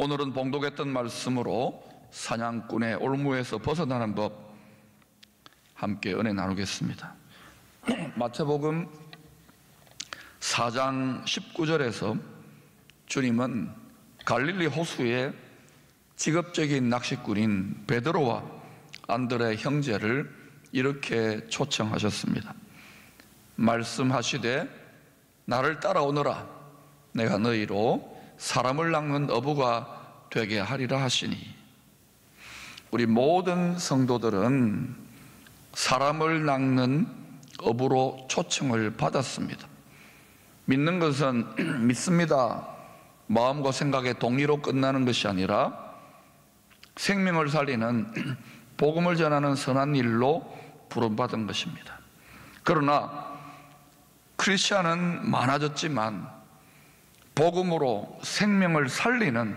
오늘은 봉독했던 말씀으로 사냥꾼의 올무에서 벗어나는 법 함께 은혜 나누겠습니다. 마태복음 4장 19절에서 주님은 갈릴리 호수에 직업적인 낚시꾼인 베드로와 안드레 형제를 이렇게 초청하셨습니다. 말씀하시되 나를 따라오너라. 내가 너희로 사람을 낚는 어부가 되게 하리라 하시니, 우리 모든 성도들은 사람을 낚는 어부로 초청을 받았습니다. 믿는 것은 믿습니다, 마음과 생각의 동의로 끝나는 것이 아니라 생명을 살리는 복음을 전하는 선한 일로 부름받은 것입니다. 그러나 크리스찬은 많아졌지만 복음으로 생명을 살리는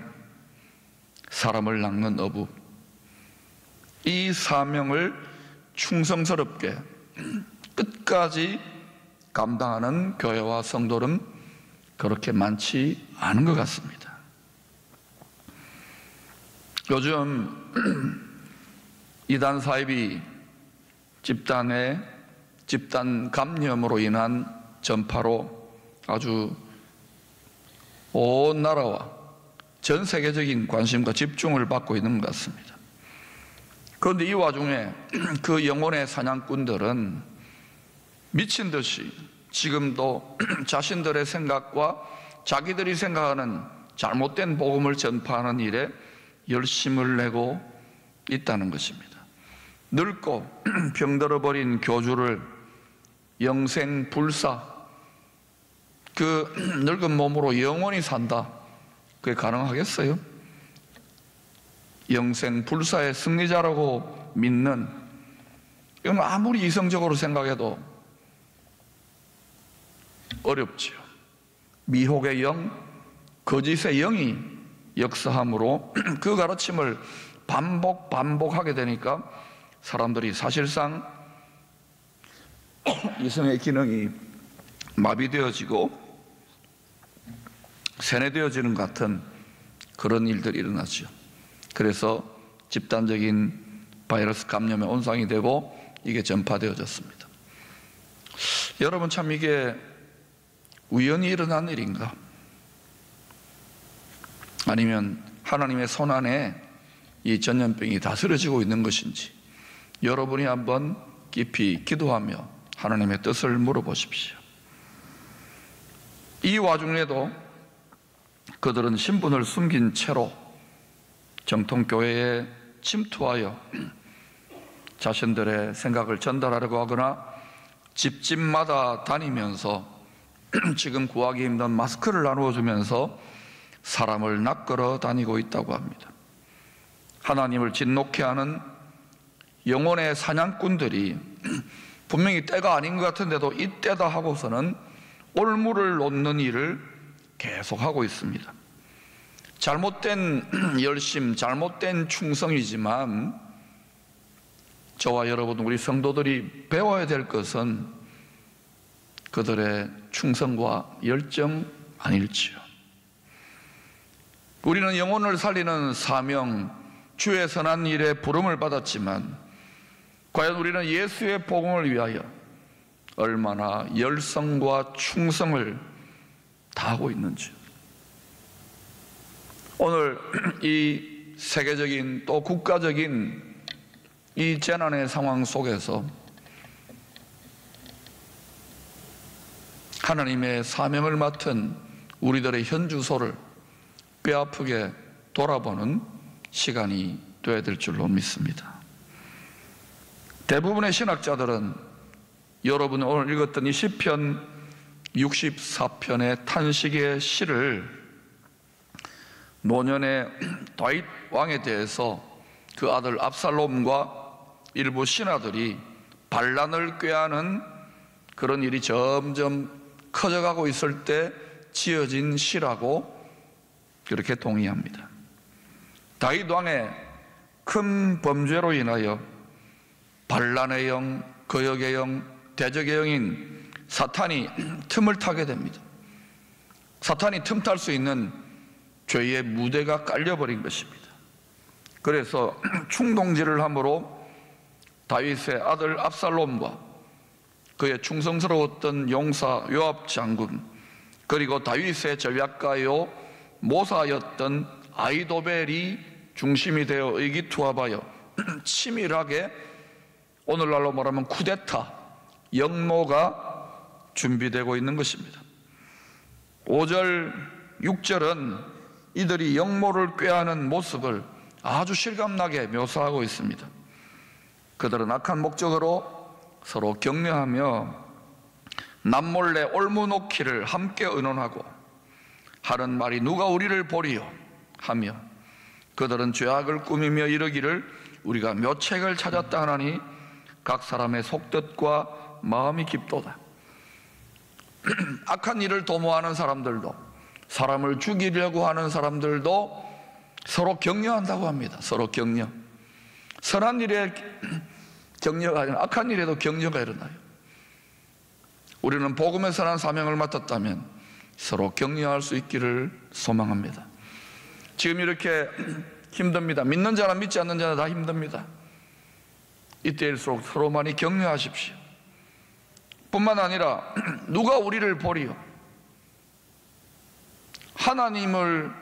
사람을 낚는 어부, 이 사명을 충성스럽게 끝까지 감당하는 교회와 성도는 그렇게 많지 않은 것 같습니다. 요즘 이단 사이비 집단 감염으로 인한 전파로 아주 온 나라와 전 세계적인 관심과 집중을 받고 있는 것 같습니다. 그런데 이 와중에 그 영혼의 사냥꾼들은 미친 듯이 지금도 자신들의 생각과 자기들이 생각하는 잘못된 복음을 전파하는 일에 열심을 내고 있다는 것입니다. 늙고 병들어버린 교주를 영생불사, 그 늙은 몸으로 영원히 산다, 그게 가능하겠어요? 영생불사의 승리자라고 믿는, 이건 아무리 이성적으로 생각해도 어렵지요. 미혹의 영, 거짓의 영이 역사함으로 그 가르침을 반복하게 되니까 사람들이 사실상 이성의 기능이 마비되어지고 세뇌되어지는 것 같은 그런 일들이 일어나죠. 그래서 집단적인 바이러스 감염의 온상이 되고 이게 전파되어졌습니다. 여러분, 참 이게 우연히 일어난 일인가? 아니면 하나님의 손안에 이 전염병이 다스려지고 있는 것인지 여러분이 한번 깊이 기도하며 하나님의 뜻을 물어보십시오. 이 와중에도 그들은 신분을 숨긴 채로 정통교회에 침투하여 자신들의 생각을 전달하려고 하거나 집집마다 다니면서 지금 구하기 힘든 마스크를 나누어 주면서 사람을 낚으러 다니고 있다고 합니다. 하나님을 진노케 하는 영혼의 사냥꾼들이 분명히 때가 아닌 것 같은데도 이 때다 하고서는 올무를 놓는 일을 계속하고 있습니다. 잘못된 열심, 잘못된 충성이지만 저와 여러분, 우리 성도들이 배워야 될 것은 그들의 충성과 열정 아닐지요. 우리는 영혼을 살리는 사명, 주의 선한 일에 부름을 받았지만 과연 우리는 예수의 복음을 위하여 얼마나 열성과 충성을 다하고 있는지. 오늘 이 세계적인 또 국가적인 이 재난의 상황 속에서 하나님의 사명을 맡은 우리들의 현주소를 뼈아프게 돌아보는 시간이 되어야 될 줄로 믿습니다. 대부분의 신학자들은 여러분이 오늘 읽었던 이 시편 64편의 탄식의 시를 노년의 다윗 왕에 대해서 그 아들 압살롬과 일부 신하들이 반란을 꾀하는 그런 일이 점점 커져가고 있을 때 지어진 시라고 그렇게 동의합니다. 다윗 왕의 큰 범죄로 인하여 반란의 영, 거역의 영, 대적의 영인 사탄이 틈을 타게 됩니다. 사탄이 틈탈 수 있는 죄의 무대가 깔려버린 것입니다. 그래서 충동질을 함으로 다윗의 아들 압살롬과 그의 충성스러웠던 용사 요압 장군, 그리고 다윗의 전략가요 모사였던 아히도벨이 중심이 되어 의기투합하여 치밀하게, 오늘날로 말하면 쿠데타, 역모가 준비되고 있는 것입니다. 5절, 6절은 이들이 역모를 꾀하는 모습을 아주 실감나게 묘사하고 있습니다. 그들은 악한 목적으로 서로 격려하며 남몰래 올무놓기를 함께 의논하고 하는 말이 누가 우리를 보리요 하며, 그들은 죄악을 꾸미며 이르기를 우리가 묘책을 찾았다 하나니 각 사람의 속뜻과 마음이 깊도다. 악한 일을 도모하는 사람들도, 사람을 죽이려고 하는 사람들도 서로 격려한다고 합니다. 서로 격려. 선한 일에 격려가 아니라 악한 일에도 격려가 일어나요. 우리는 복음의 선한 사명을 맡았다면 서로 격려할 수 있기를 소망합니다. 지금 이렇게 힘듭니다. 믿는 자나 믿지 않는 자나 다 힘듭니다. 이때일수록 서로 많이 격려하십시오. 뿐만 아니라 누가 우리를 보리요? 하나님을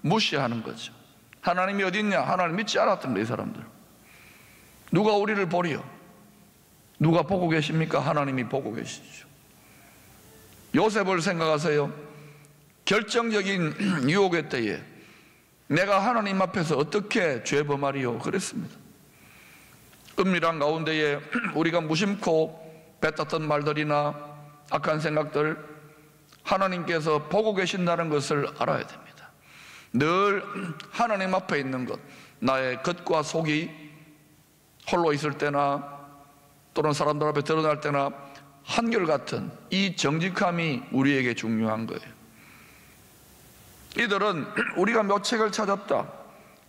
무시하는 거죠. 하나님이 어디 있냐? 하나님 믿지 않았던 거예요, 이 사람들. 누가 우리를 보리요? 누가 보고 계십니까? 하나님이 보고 계시죠. 요셉을 생각하세요. 결정적인 유혹의 때에 내가 하나님 앞에서 어떻게 죄범하리요? 그랬습니다. 은밀한 가운데에 우리가 무심코 뱉었던 말들이나 악한 생각들, 하나님께서 보고 계신다는 것을 알아야 됩니다. 늘 하나님 앞에 있는 것, 나의 겉과 속이 홀로 있을 때나 또는 사람들 앞에 드러날 때나 한결같은 이 정직함이 우리에게 중요한 거예요. 이들은 우리가 묘책을 찾았다,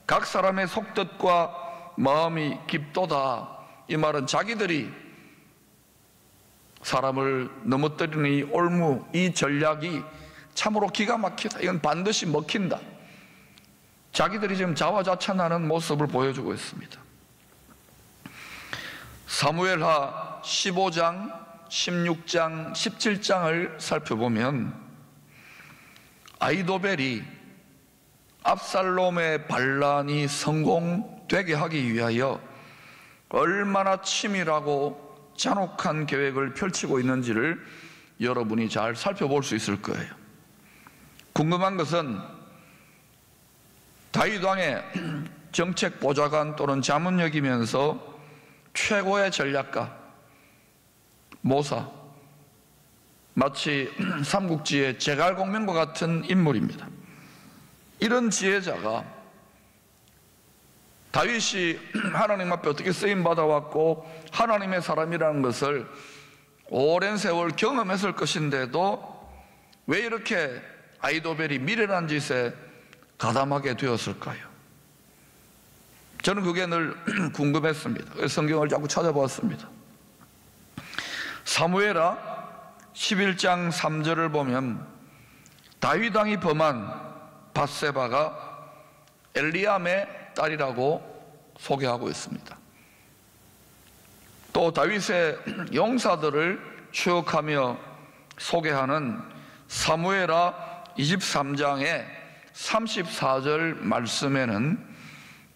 각 사람의 속뜻과 마음이 깊도다, 이 말은 자기들이 사람을 넘어뜨리는 이 올무, 이 전략이 참으로 기가 막히다, 이건 반드시 먹힌다, 자기들이 지금 자화자찬하는 모습을 보여주고 있습니다. 사무엘하 15장, 16장, 17장을 살펴보면 아히도벨이 압살롬의 반란이 성공되게 하기 위하여 얼마나 치밀하고 잔혹한 계획을 펼치고 있는지를 여러분이 잘 살펴볼 수 있을 거예요. 궁금한 것은 다윗 왕의 정책 보좌관 또는 자문역이면서 최고의 전략가, 모사, 마치 삼국지의 제갈공명과 같은 인물입니다. 이런 지혜자가 다윗이 하나님 앞에 어떻게 쓰임받아왔고 하나님의 사람이라는 것을 오랜 세월 경험했을 것인데도 왜 이렇게 아히도벨이 미련한 짓에 가담하게 되었을까요? 저는 그게 늘 궁금했습니다. 그래서 성경을 자꾸 찾아보았습니다. 사무엘하 11장 3절을 보면 다윗 왕이 범한 밧세바가 엘리암의 딸이라고 소개하고 있습니다. 또 다윗의 용사들을 추억하며 소개하는 사무엘하 23장의 34절 말씀에는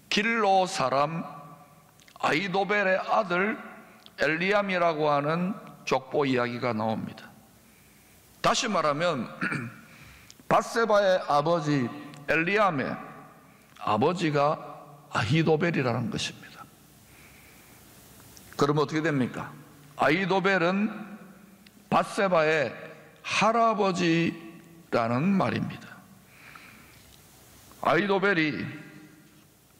길로 사람 아히도벨의 아들 엘리암이라고 하는 족보 이야기가 나옵니다. 다시 말하면 밧세바의 아버지 엘리암의 아버지가 아히도벨이라는 것입니다. 그럼 어떻게 됩니까? 아히도벨은 밧세바의 할아버지라는 말입니다. 아히도벨이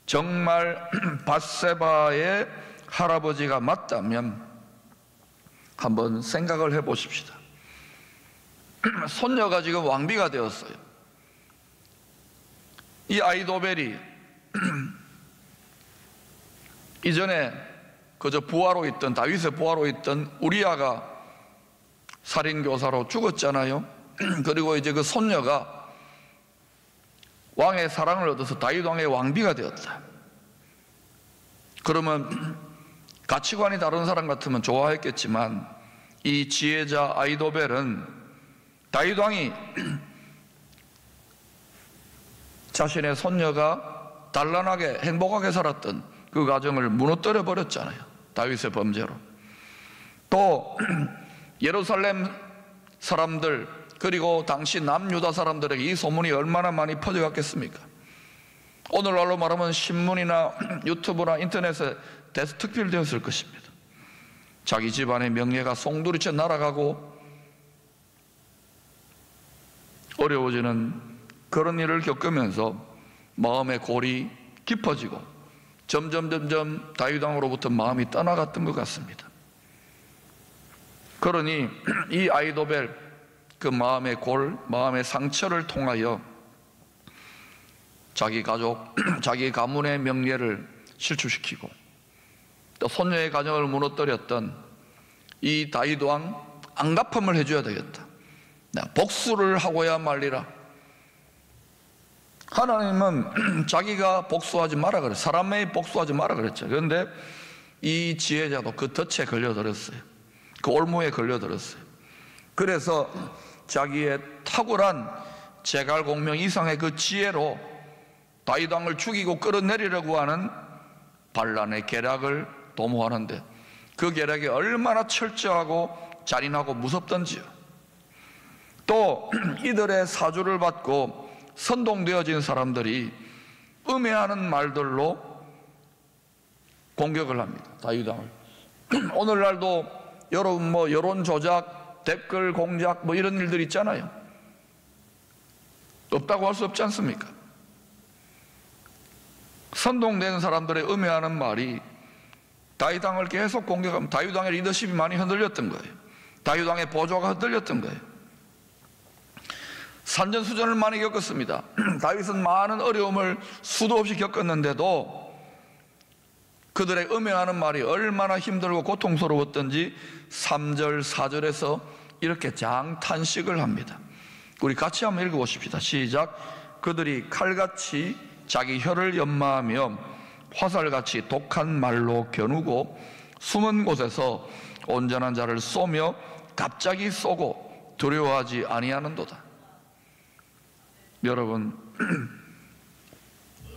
정말 밧세바의 할아버지가 맞다면 한번 생각을 해보십시다. 손녀가 지금 왕비가 되었어요. 이 아히도벨이 이전에 그저 부하로 있던, 다윗의 부하로 있던 우리아가 살인교사로 죽었잖아요. 그리고 이제 그 손녀가 왕의 사랑을 얻어서 다윗 왕의 왕비가 되었다. 그러면 가치관이 다른 사람 같으면 좋아했겠지만 이 지혜자 아히도벨은 다윗 왕이 자신의 손녀가 단란하게 행복하게 살았던 그 가정을 무너뜨려 버렸잖아요. 다윗의 범죄로. 또 예루살렘 사람들 그리고 당시 남유다 사람들에게 이 소문이 얼마나 많이 퍼져갔겠습니까? 오늘날로 말하면 신문이나 유튜브나 인터넷에 대특필되었을 것입니다. 자기 집안의 명예가 송두리째 날아가고 어려워지는 그런 일을 겪으면서 마음의 골이 깊어지고 점점 다윗 왕으로부터 마음이 떠나갔던 것 같습니다. 그러니 이 아히도벨 그 마음의 골, 마음의 상처를 통하여 자기 가족, 자기 가문의 명예를 실추시키고 또 손녀의 가정을 무너뜨렸던 이 다윗 왕 안갚음을 해줘야 되겠다. 복수를 하고야 말리라. 하나님은 자기가 복수하지 마라 그랬어요. 사람의 복수하지 마라 그랬죠. 그런데 이 지혜자도 그 덫에 걸려들었어요. 그 올무에 걸려들었어요. 그래서 자기의 탁월한 제갈공명 이상의 그 지혜로 다윗 왕을 죽이고 끌어내리려고 하는 반란의 계략을 도모하는데 그 계략이 얼마나 철저하고 잔인하고 무섭던지요. 또 이들의 사주를 받고 선동되어진 사람들이 음해하는 말들로 공격을 합니다. 다윗 왕을. 오늘날도 여러분 여론 조작, 댓글 공작 이런 일들 있잖아요. 없다고 할 수 없지 않습니까? 선동되는 사람들의 음해하는 말이 다윗 왕을 계속 공격하면 다윗 왕의 리더십이 많이 흔들렸던 거예요. 다윗 왕의 보조가 흔들렸던 거예요. 산전수전을 많이 겪었습니다. 다윗은 많은 어려움을 수도 없이 겪었는데도 그들의 음해하는 말이 얼마나 힘들고 고통스러웠던지 3절, 4절에서 이렇게 장탄식을 합니다. 우리 같이 한번 읽어보십시다. 시작. 그들이 칼같이 자기 혀를 연마하며 화살같이 독한 말로 겨누고 숨은 곳에서 온전한 자를 쏘며 갑자기 쏘고 두려워하지 아니하는도다. 여러분,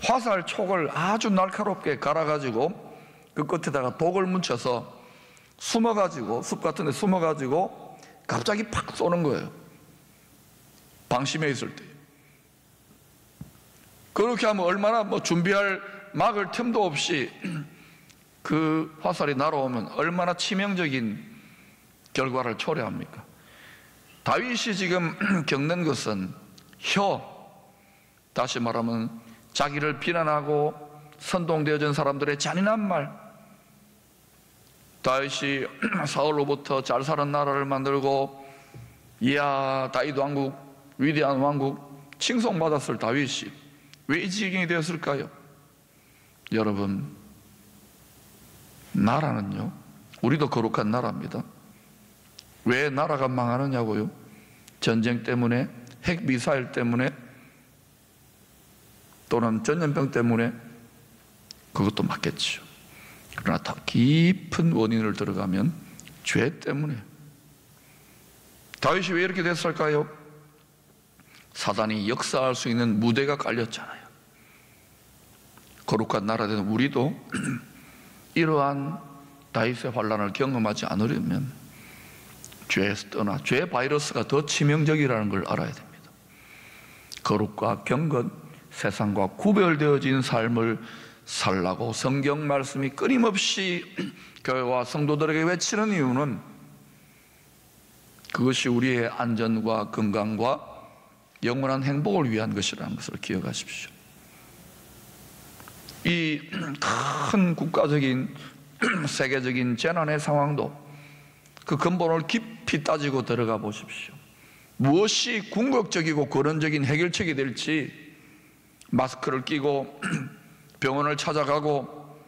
화살촉을 아주 날카롭게 갈아가지고 그 끝에다가 독을 묻혀서 숨어가지고 숲 같은 데 숨어가지고 갑자기 팍 쏘는 거예요. 방심해 있을 때. 그렇게 하면 얼마나 준비할 막을 틈도 없이 그 화살이 날아오면 얼마나 치명적인 결과를 초래합니까? 다윗이 지금 겪는 것은 다시 말하면 자기를 비난하고 선동되어진 사람들의 잔인한 말. 다윗이 사울로부터 잘 사는 나라를 만들고 이야 다윗 왕국 위대한 왕국 칭송받았을 다윗이 왜 이 지경이 되었을까요? 여러분, 나라는요, 우리도 거룩한 나라입니다. 왜 나라가 망하느냐고요? 전쟁 때문에, 핵미사일 때문에, 또는 전염병 때문에? 그것도 맞겠죠. 그러나 더 깊은 원인을 들어가면 죄 때문에. 다윗이 왜 이렇게 됐을까요? 사단이 역사할 수 있는 무대가 깔렸잖아요. 거룩한 나라 된 우리도 이러한 다윗의 환란을 경험하지 않으려면 죄에서 떠나 죄 바이러스가 더 치명적이라는 걸 알아야 됩니다. 거룩과 경건, 세상과 구별되어진 삶을 살라고 성경 말씀이 끊임없이 교회와 성도들에게 외치는 이유는 그것이 우리의 안전과 건강과 영원한 행복을 위한 것이라는 것을 기억하십시오. 이 큰 국가적인 세계적인 재난의 상황도 그 근본을 깊이 따지고 들어가 보십시오. 무엇이 궁극적이고 근원적인 해결책이 될지 마스크를 끼고 병원을 찾아가고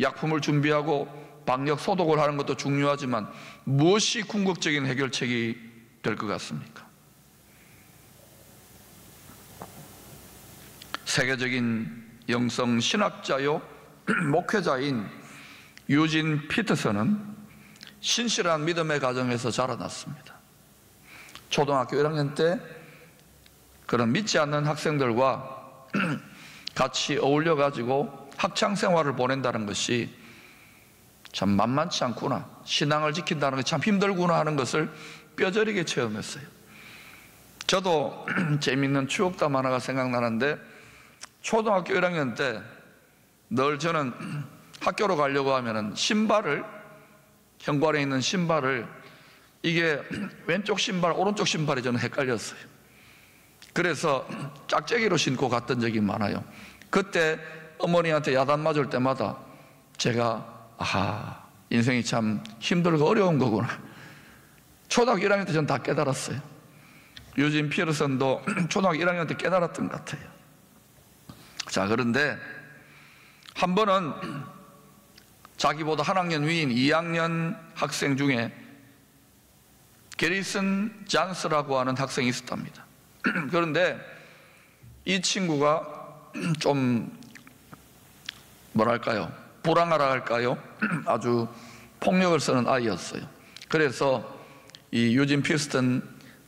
약품을 준비하고 방역 소독을 하는 것도 중요하지만 무엇이 궁극적인 해결책이 될 것 같습니까? 세계적인 영성 신학자요 목회자인 유진 피터슨은 신실한 믿음의 가정에서 자라났습니다. 초등학교 1학년 때 그런 믿지 않는 학생들과 같이 어울려 가지고 학창 생활을 보낸다는 것이 참 만만치 않구나, 신앙을 지킨다는 것이 참 힘들구나 하는 것을 뼈저리게 체험했어요. 저도 재미있는 추억담 하나가 생각나는데, 초등학교 1학년 때 늘 저는 학교로 가려고 하면은 신발을, 현관에 있는 신발을, 이게 왼쪽 신발, 오른쪽 신발이 저는 헷갈렸어요. 그래서 짝재기로 신고 갔던 적이 많아요. 그때 어머니한테 야단 맞을 때마다 제가 인생이 참 힘들고 어려운 거구나, 초등학교 1학년 때 저는 다 깨달았어요. 유진 피터슨도 초등학교 1학년 때 깨달았던 것 같아요. 자, 그런데 한 번은 자기보다 한 학년 위인 2학년 학생 중에 게리슨 잔스라고 하는 학생이 있었답니다. 그런데 이 친구가 좀 뭐랄까요, 불황하라 할까요, 아주 폭력을 쓰는 아이였어요. 그래서 이 유진 피터슨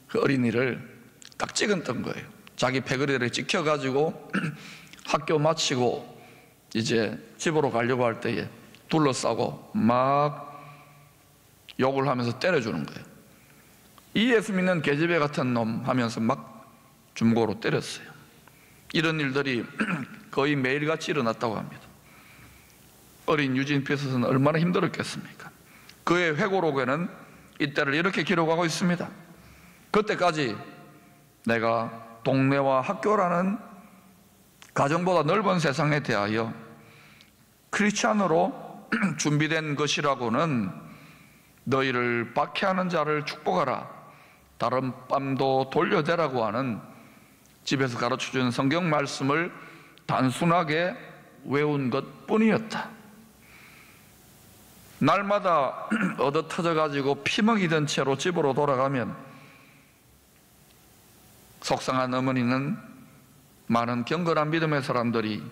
그 어린이를 딱 찍었던 거예요. 자기 패거리를 찍혀가지고 학교 마치고 이제 집으로 가려고 할 때에 둘러싸고 막 욕을 하면서 때려주는 거예요. 이 예수 믿는 계집애 같은 놈 하면서 막 중고로 때렸어요. 이런 일들이 거의 매일같이 일어났다고 합니다. 어린 유진 피터슨은 얼마나 힘들었겠습니까? 그의 회고록에는 이때를 이렇게 기록하고 있습니다. 그때까지 내가 동네와 학교라는 가정보다 넓은 세상에 대하여 크리스찬으로 준비된 것이라고는 너희를 박해하는 자를 축복하라, 다른 뺨도 돌려대라고 하는 집에서 가르쳐주는 성경 말씀을 단순하게 외운 것 뿐이었다. 날마다 얻어 터져가지고 피멍이 든 채로 집으로 돌아가면 속상한 어머니는 많은 경건한 믿음의 사람들이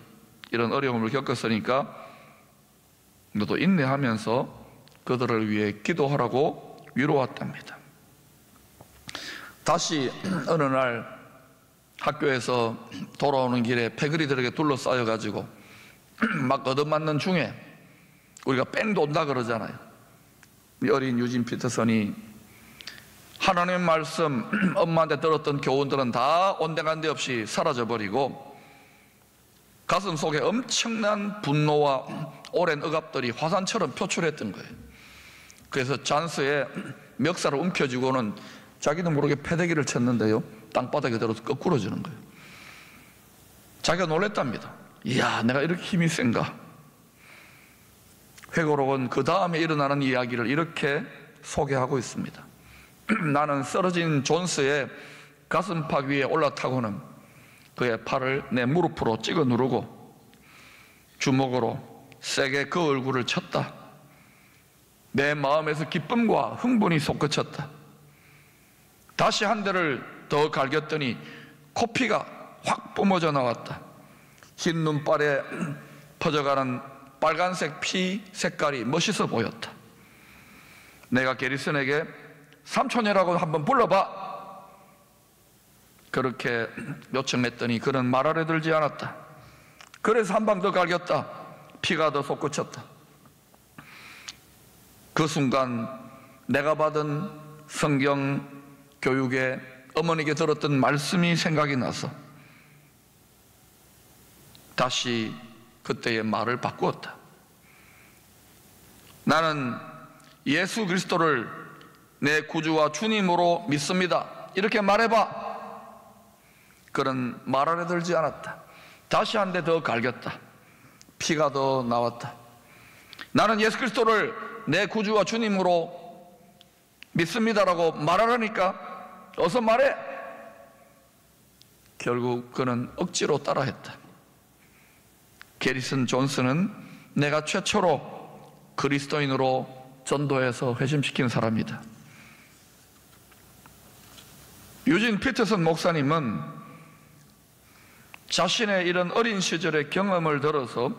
이런 어려움을 겪었으니까 너도 인내하면서 그들을 위해 기도하라고 위로했답니다. 다시 어느 날 학교에서 돌아오는 길에 패거리들에게 둘러싸여가지고 막 얻어맞는 중에, 우리가 뺑 돈다 그러잖아요. 이 어린 유진 피터슨이 하나님의 말씀, 엄마한테 들었던 교훈들은 다 온데간데 없이 사라져버리고 가슴 속에 엄청난 분노와 오랜 억압들이 화산처럼 표출했던 거예요. 그래서 잔스에 멱살을 움켜쥐고는 자기도 모르게 패대기를 쳤는데요, 땅바닥에 들어서 거꾸러지는 거예요. 자기가 놀랬답니다. 이야, 내가 이렇게 힘이 센가. 회고록은 그 다음에 일어나는 이야기를 이렇게 소개하고 있습니다. 나는 쓰러진 존스의 가슴팍 위에 올라타고는 그의 팔을 내 무릎으로 찍어 누르고 주먹으로 세게 그 얼굴을 쳤다. 내 마음에서 기쁨과 흥분이 솟구쳤다. 다시 한 대를 더 갈겼더니 코피가 확 뿜어져 나왔다. 흰 눈발에 퍼져가는 빨간색 피 색깔이 멋있어 보였다. 내가 게리슨에게 삼촌이라고 한번 불러봐, 그렇게 요청했더니 그는 말 알아들지 않았다. 그래서 한 방 더 갈겼다. 피가 더 솟구쳤다. 그 순간 내가 받은 성경 교육에 어머니께 들었던 말씀이 생각이 나서 다시 그때의 말을 바꾸었다. 나는 예수 그리스도를 내 구주와 주님으로 믿습니다, 이렇게 말해봐. 그런 말 알아들지 않았다. 다시 한 대 더 갈겼다. 피가 더 나왔다. 나는 예수 그리스도를 내 구주와 주님으로 믿습니다라고 말하라니까 어서 말해. 결국 그는 억지로 따라했다. 게리슨 존스는 내가 최초로 그리스도인으로 전도해서 회심시킨 사람이다. 유진 피터슨 목사님은 자신의 이런 어린 시절의 경험을 들어서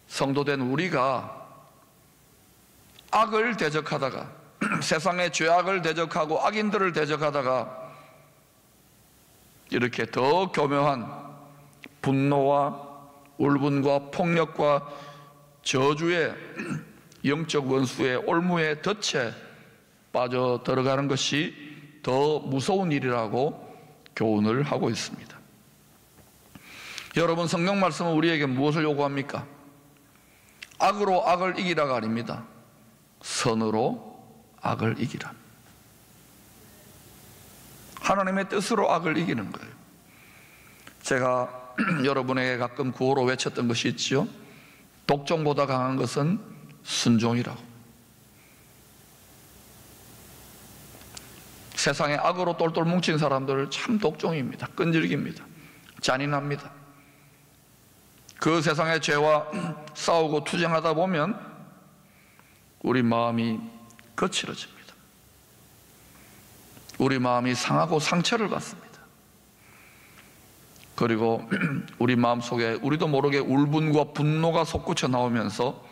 성도된 우리가 악을 대적하다가 세상의 죄악을 대적하고 악인들을 대적하다가 이렇게 더 교묘한 분노와 울분과 폭력과 저주의 영적 원수의 올무에 덫에 빠져 들어가는 것이 더 무서운 일이라고 교훈을 하고 있습니다. 여러분, 성경 말씀은 우리에게 무엇을 요구합니까? 악으로 악을 이기라가 아닙니다. 선으로 악을 이기라. 하나님의 뜻으로 악을 이기는 거예요. 제가 여러분에게 가끔 구호로 외쳤던 것이 있지요. 독종보다 강한 것은 순종이라고. 세상에 악으로 똘똘 뭉친 사람들 참 독종입니다. 끈질깁니다. 잔인합니다. 그 세상의 죄와 싸우고 투쟁하다 보면 우리 마음이 거칠어집니다. 우리 마음이 상하고 상처를 받습니다. 그리고 우리 마음속에 우리도 모르게 울분과 분노가 솟구쳐 나오면서,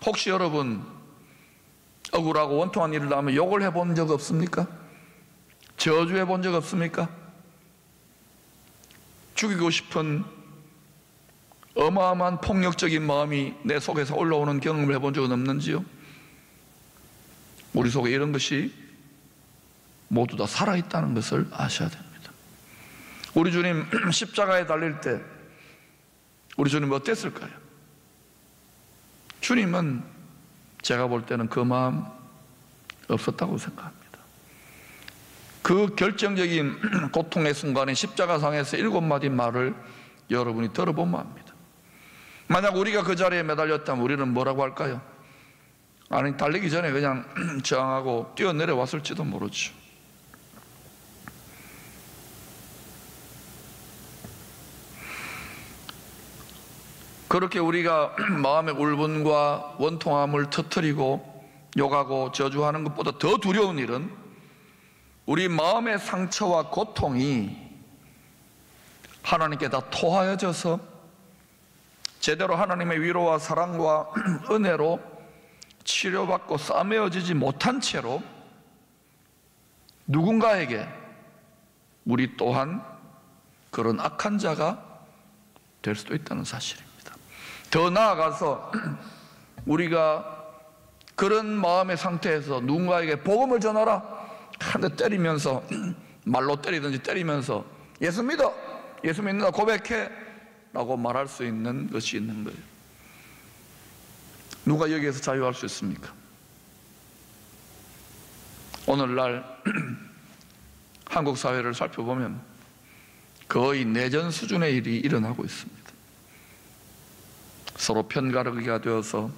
혹시 여러분 억울하고 원통한 일을 하면 욕을 해본 적 없습니까? 저주해 본 적 없습니까? 죽이고 싶은 어마어마한 폭력적인 마음이 내 속에서 올라오는 경험을 해본 적은 없는지요? 우리 속에 이런 것이 모두 다 살아있다는 것을 아셔야 됩니다. 우리 주님 십자가에 달릴 때 우리 주님 어땠을까요? 주님은 제가 볼 때는 그 마음 없었다고 생각합니다. 그 결정적인 고통의 순간에 십자가상에서 7마디 말을 여러분이 들어보면 압니다. 만약 우리가 그 자리에 매달렸다면 우리는 뭐라고 할까요? 아니, 달리기 전에 그냥 저항하고 뛰어내려왔을지도 모르죠. 그렇게 우리가 마음의 울분과 원통함을 터뜨리고 욕하고 저주하는 것보다 더 두려운 일은 우리 마음의 상처와 고통이 하나님께 다 토하여져서 제대로 하나님의 위로와 사랑과 은혜로 치료받고 싸매어지지 못한 채로 누군가에게 우리 또한 그런 악한 자가 될 수도 있다는 사실입니다. 더 나아가서 우리가 그런 마음의 상태에서 누군가에게 복음을 전하라 한 대 때리면서, 말로 때리든지 때리면서 예수 믿어, 예수 믿는다 고백해 라고 말할 수 있는 것이 있는 거예요. 누가 여기에서 자유할 수 있습니까? 오늘날 한국 사회를 살펴보면 거의 내전 수준의 일이 일어나고 있습니다. 서로 편가르기가 되어서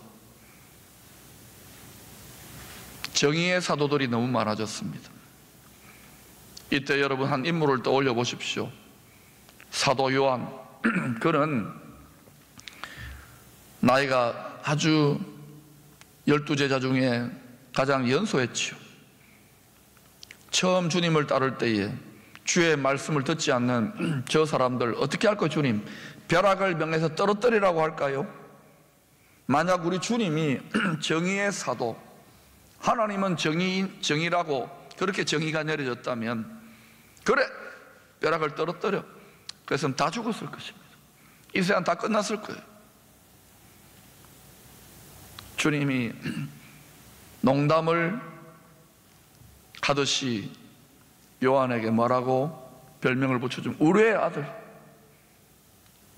정의의 사도들이 너무 많아졌습니다. 이때 여러분 한 인물을 떠올려 보십시오. 사도 요한. 그는 나이가 아주 12제자 중에 가장 연소했지요. 처음 주님을 따를 때에 주의 말씀을 듣지 않는 저 사람들 어떻게 할까요? 주님, 벼락을 명해서 떨어뜨리라고 할까요? 만약 우리 주님이 정의의 사도, 하나님은 정의라고 그렇게 정의가 내려졌다면, 그래, 벼락을 떨어뜨려, 그래서 다 죽었을 것입니다. 이 세상 다 끝났을 거예요. 주님이 농담을 하듯이 요한에게 뭐라고 별명을 붙여주면 우레의 아들,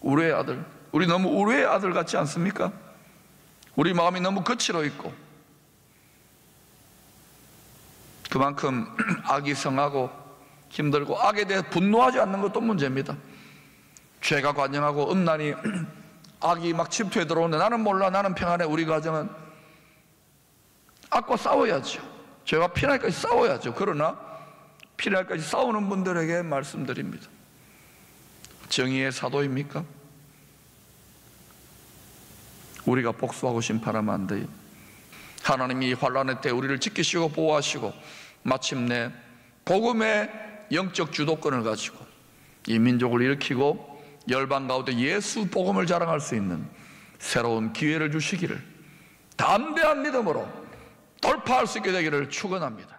우레의 아들. 우리 너무 우레의 아들 같지 않습니까? 우리 마음이 너무 거칠어 있고 그만큼 악이 성하고 힘들고 악에 대해 분노하지 않는 것도 문제입니다. 죄가 관영하고 음란이 악이 막 침투해 들어오는데 나는 몰라, 나는 평안해. 우리 가정은 악과 싸워야죠. 죄가 피날까지 싸워야죠. 그러나 피날까지 싸우는 분들에게 말씀드립니다. 정의의 사도입니까? 우리가 복수하고 심판하면 안 돼요. 하나님이 환난의 때 우리를 지키시고 보호하시고 마침내 복음의 영적 주도권을 가지고 이 민족을 일으키고 열방 가운데 예수 복음을 자랑할 수 있는 새로운 기회를 주시기를 담대한 믿음으로 돌파할 수 있게 되기를 축원합니다.